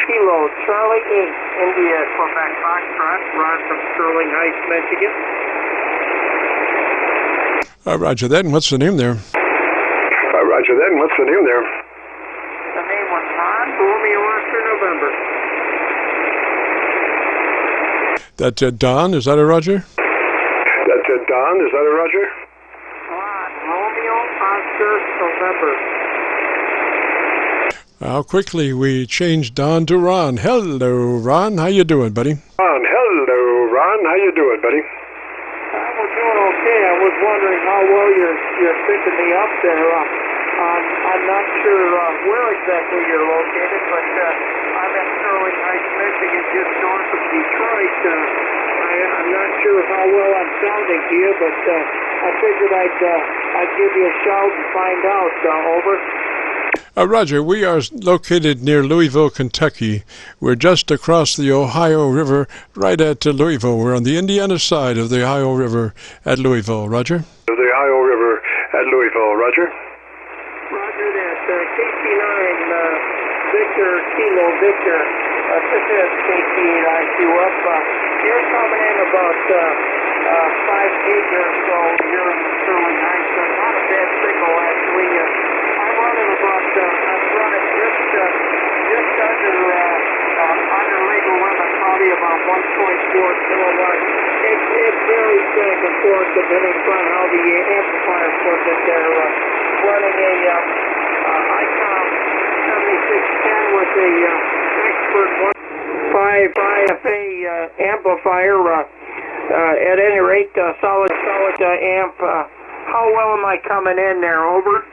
Kilo Charlie 8, India, Quebec, Foxtrot, Ron from Sterling Heights, Michigan. Roger that, and what's the name there? Roger that, and what's the name there? The name was Ron, Romeo Oscar, November. That's Don, is that a Roger? That's Don, is that a Roger? Ron, Romeo Oscar, November. How quickly we changed Don to Ron. Hello, Ron. How you doing, buddy? Hello, Ron. How you doing, buddy? We're doing okay. I was wondering how well you're picking me up there. I'm not sure where exactly you're located, but I'm in Sterling Heights, Michigan, just north of Detroit. I'm not sure how well I'm sounding to you, but I figured I'd give you a shout and find out. Over. Roger, we are located near Louisville, Kentucky. We're just across the Ohio River, right at Louisville. We're on the Indiana side of the Ohio River at Louisville. Roger? The Ohio River at Louisville. Roger? Roger that. KC9, Victor, Kilo, Victor. This is KC8IQF. You're coming in about 5 feet or so here in Sterling Heights. Not a bad signal, actually. I'm running just under legal limit, probably about 1.4 kilowatts. It varies back and forth depending upon how the amplifier puts it there. Running a ICOM 7610 with a expert 1.5 amplifier. At any rate, solid amp. How well am I coming in there? Over.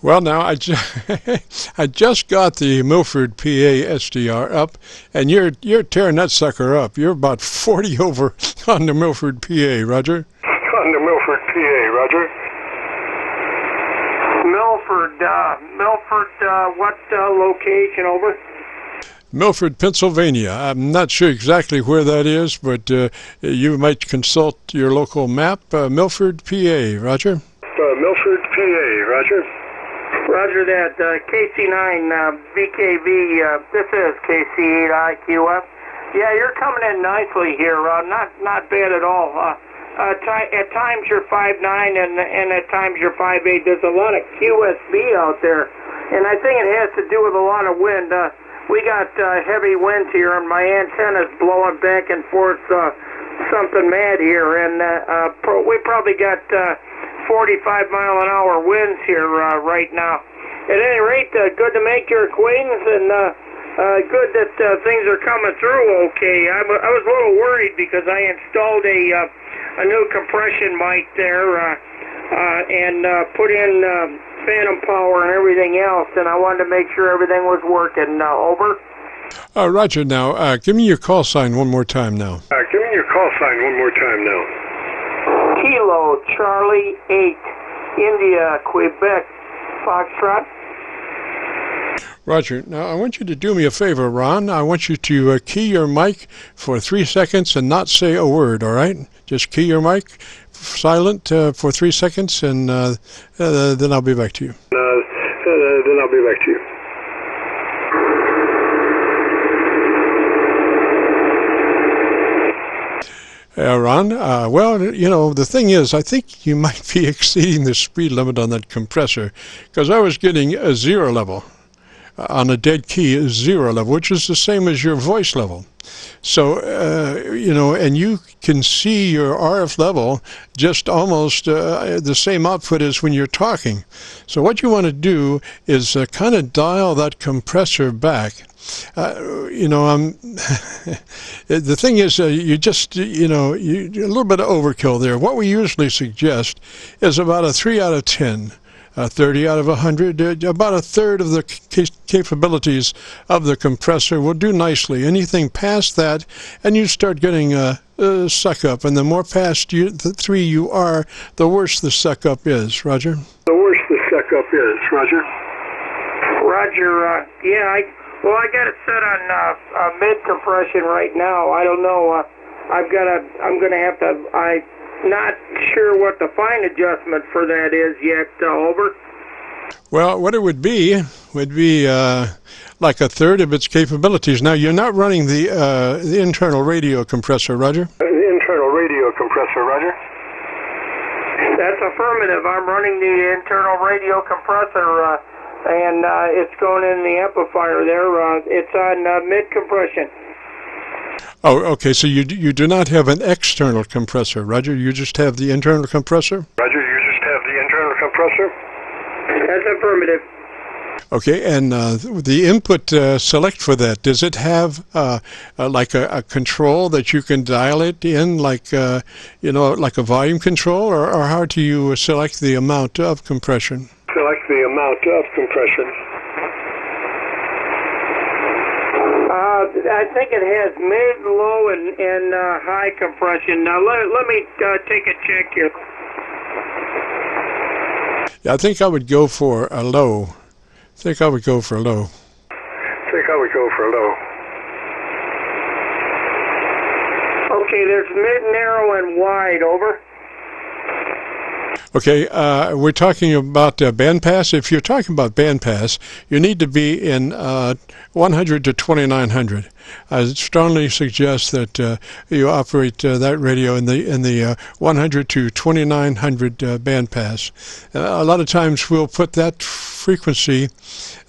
Well, now, I just got the Milford PA SDR up, and you're tearing that sucker up. You're about 40 over on the Milford PA, Roger? On the Milford PA, Roger? Milford, what location, over? Milford, Pennsylvania. I'm not sure exactly where that is, but you might consult your local map. Milford, PA, Roger? Milford, PA, Roger? Roger that. KC9VKV, this is KC8IQF. Yeah, you're coming in nicely here. Not bad at all. At times you're 5'9", and at times you're 5'8". There's a lot of QSB out there, and I think it has to do with a lot of wind. We got heavy winds here, and my antenna's blowing back and forth something mad here, and we probably got 45-mile-an-hour winds here right now. At any rate, good to make your acquaintance, and good that things are coming through okay. I was a little worried because I installed a new compression mic there and put in phantom power and everything else, and I wanted to make sure everything was working. Over. Roger, now, give me your call sign one more time now. Give me your call sign one more time now. Kilo Charlie 8, India, Quebec, Foxtrot. Roger. Now, I want you to do me a favor, Ron. I want you to key your mic for 3 seconds and not say a word, all right? Just key your mic silent for 3 seconds, and then I'll be back to you. Then I'll be back to you. Ron, well, you know, the thing is, I think you might be exceeding the speed limit on that compressor, because I was getting a 0 level. On a dead key is 0 level, which is the same as your voice level. So, you know, and you can see your RF level just almost the same output as when you're talking. So what you want to do is kind of dial that compressor back. You know, the thing is, you just, you know, a little bit of overkill there. What we usually suggest is about a 3 out of 10. 30 out of 100, about a third of the capabilities of the compressor will do nicely. Anything past that, and you start getting a suck up, and the more past the 3 you are, the worse the suck up is. Roger? The worse the suck up is. Roger? Roger, yeah, I got it set on mid compression right now. I don't know, I'm gonna have to, not sure what the fine adjustment for that is yet. Over. Well, what it would be like a third of its capabilities. Now, you're not running the internal radio compressor, Roger? The internal radio compressor, Roger. That's affirmative. I'm running the internal radio compressor, and it's going in the amplifier there. It's on mid-compression. Oh, okay. So you do not have an external compressor, Roger. You just have the internal compressor? Roger, you just have the internal compressor? That's affirmative. Okay, and the input select for that, does it have like a control that you can dial it in, like like a volume control, or how do you select the amount of compression? Select the amount of compression. I think it has mid, low, and high compression. Now let me take a check here. Yeah, I think I would go for a low. I think I would go for a low. Okay, there's mid, narrow, and wide. Over. Okay, we're talking about bandpass. If you're talking about bandpass, you need to be in 100 to 2900. I strongly suggest that you operate that radio in the 100 to 2900 bandpass. A lot of times we'll put that frequency,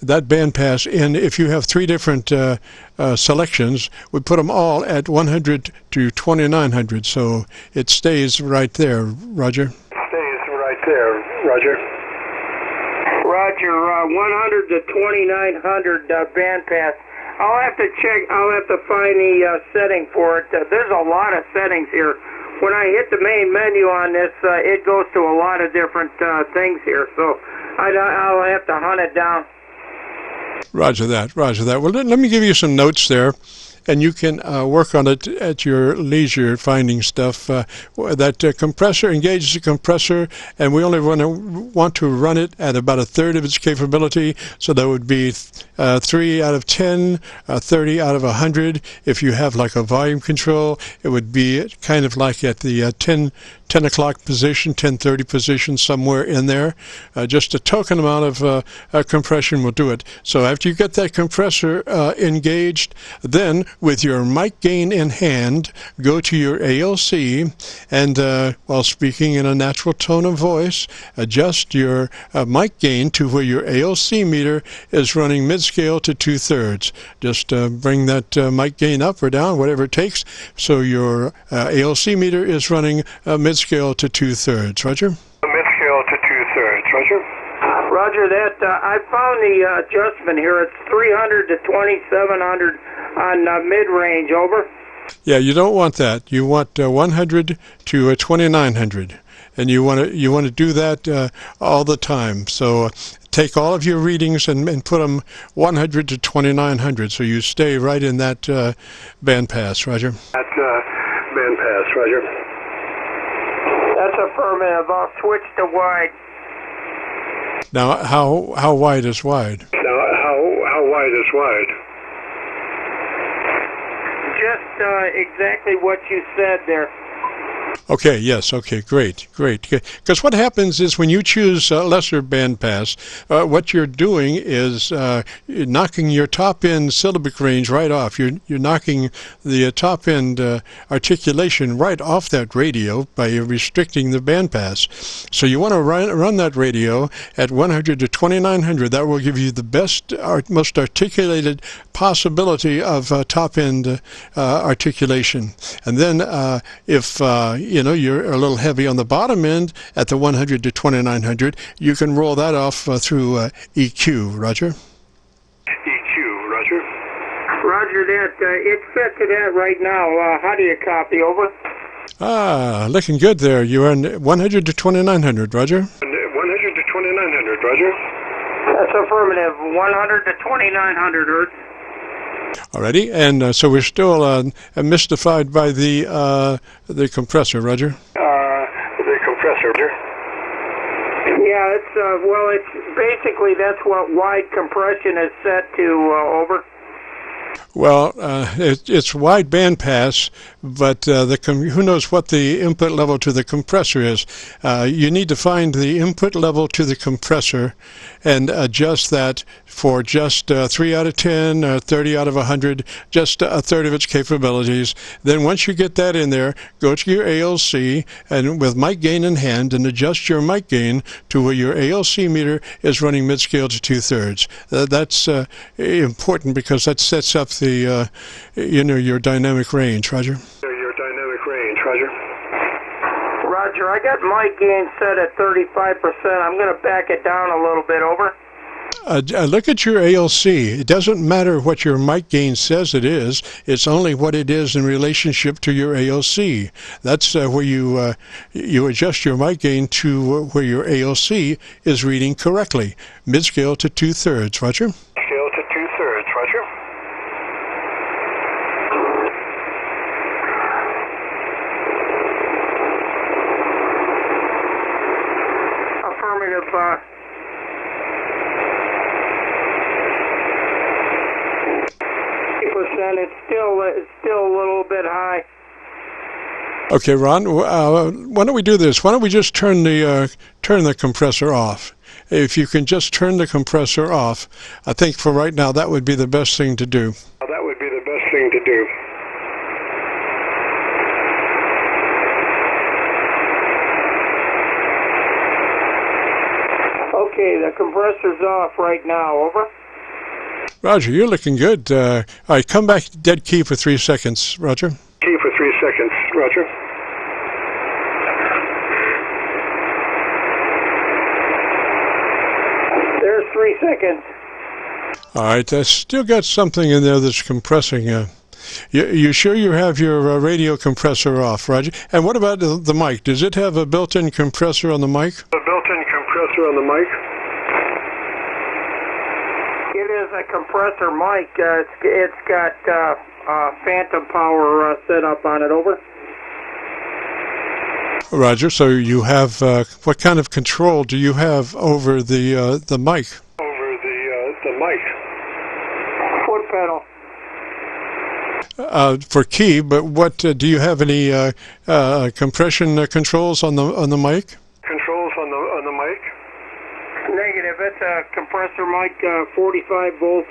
that bandpass, in. If you have three different selections, we put them all at 100 to 2900, so it stays right there, Roger. Roger, 100 to 2900 bandpass. I'll have to check. I'll have to find the setting for it. There's a lot of settings here. When I hit the main menu on this, it goes to a lot of different things here. So I'll have to hunt it down. Roger that. Well, let me give you some notes there, and you can work on it at your leisure, finding stuff. That compressor engages the compressor, and we only want to run it at about a third of its capability, so that would be 3 out of 10, 30 out of 100. If you have like a volume control, it would be kind of like at the 10 o'clock position, 10:30 position, somewhere in there. Just a token amount of compression will do it. So after you get that compressor engaged, then with your mic gain in hand, go to your ALC and while speaking in a natural tone of voice, adjust your mic gain to where your ALC meter is running mid-scale to 2/3. Just bring that mic gain up or down, whatever it takes, so your ALC meter is running mid-scale to 2/3. Roger? Mid-scale to 2/3. Roger? Roger that. I found the adjustment here. It's 300 to 2700 on mid-range. Over. Yeah, you don't want that. You want 100 to 2900, and you want to do that all the time. So take all of your readings and put them 100 to 2900, so you stay right in that bandpass. Roger. That bandpass. Roger. That's affirmative. I'll switch to wide. Now, how wide is wide? How wide is wide? Just exactly what you said there. Okay, yes, okay, great. Because what happens is when you choose lesser bandpass, what you're doing is you're knocking your top-end syllabic range right off. You're knocking the top-end articulation right off that radio by restricting the bandpass. So you want to run that radio at 100 to 2900. That will give you the best, most articulated possibility of top-end articulation. And then if you're a little heavy on the bottom end at the 100 to 2900, you can roll that off through EQ. Roger? EQ. Roger? Roger that. It's set to that right now. How do you copy? Over? Looking good there. You're on 100 to 2900. Roger? 100 to 2900. Roger? That's affirmative. 100 to 2900 hertz. Alrighty, and so we're still mystified by the compressor, Roger. The compressor, Roger. Yeah, it's basically that's what wide compression is set to. Over. Well, it's wide band pass, but who knows what the input level to the compressor is. You need to find the input level to the compressor and adjust that for just 3 out of 10, 30 out of 100, just a third of its capabilities. Then once you get that in there, go to your ALC and with mic gain in hand and adjust your mic gain to where your ALC meter is running mid-scale to 2/3. That's important because that sets up the your dynamic range. Roger. Your dynamic range, Roger. Roger, I got my gain set at 35%. I'm going to back it down a little bit. Over. Look at your ALC. It doesn't matter what your mic gain says it is. It's only what it is in relationship to your ALC. That's where you adjust your mic gain to where your ALC is reading correctly. Mid-scale to 2/3. Roger. Scale to 2/3, Roger. Affirmative. It's still a little bit high. Okay, Ron. Why don't we do this? Why don't we just turn the compressor off? If you can just turn the compressor off, I think for right now that would be the best thing to do. That would be the best thing to do. Okay, the compressor's off right now. Over. Roger, you're looking good. All right, come back dead key for 3 seconds, Roger. Key for 3 seconds, Roger. There's 3 seconds. All right, I still got something in there that's compressing. You sure you have your radio compressor off, Roger? And what about the mic? Does it have a built-in compressor on the mic? A built-in compressor on the mic? A compressor mic. It's got phantom power set up on it. Over. Roger. So you have what kind of control do you have over the mic? Over the mic. Foot pedal. For key, but what do you have any compression controls on the mic? Controls on the mic? Negative. It's a compressor mic, 45 volts,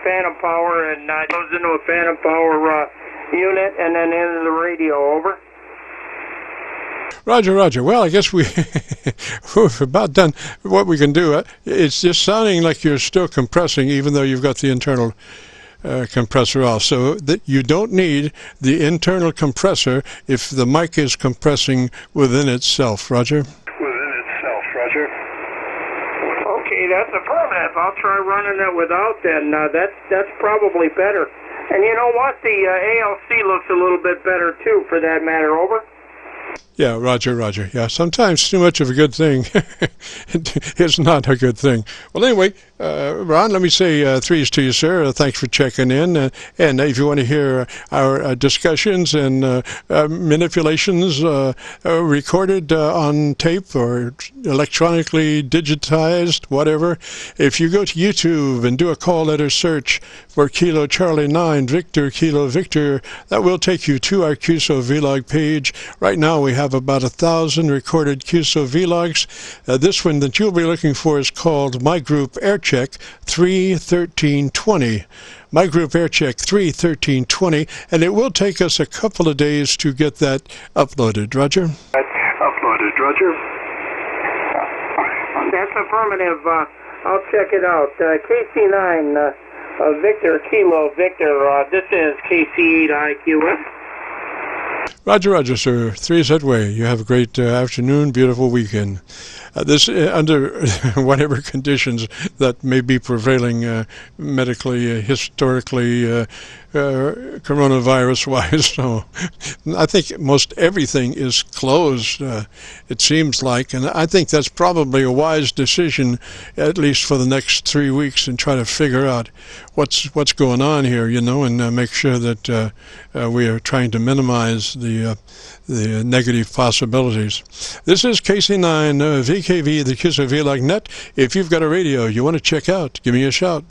phantom power, and it goes into a phantom power unit and then into the radio. Over. Roger. Well, I guess we've about done what we can do. It's just sounding like you're still compressing, even though you've got the internal compressor off. So that you don't need the internal compressor if the mic is compressing within itself. Roger. Within itself, Roger. Okay, that's affirmative. I'll try running it without then. That's probably better. And you know what? The ALC looks a little bit better too, for that matter. Over. Yeah, Roger. Yeah, sometimes too much of a good thing is not a good thing. Well, anyway, Ron, let me say threes to you, sir. Thanks for checking in. And if you want to hear our discussions and manipulations recorded on tape or electronically digitized, whatever, if you go to YouTube and do a call letter search for Kilo Charlie 9 Victor Kilo Victor, that will take you to our Qso-Vlog page. Right now we have about 1,000 recorded Qso-Vlogs. This one that you'll be looking for is called My Group Aircheck 31320. My Group Aircheck 31320, and it will take us a couple of days to get that uploaded. Roger? Uploaded, Roger. That's affirmative. I'll check it out. KC9 Victor Kilo Victor. This is KC8IQF. Roger, sir. Three's that way. You have a great afternoon, beautiful weekend. This, under whatever conditions that may be prevailing medically, historically, coronavirus-wise. So I think most everything is closed, it seems like, and I think that's probably a wise decision, at least for the next 3 weeks, and try to figure out what's going on here, and make sure that we are trying to minimize the negative possibilities. This is KC9VKV, the Qso-Vlog net. If you've got a radio you want to check out, give me a shout.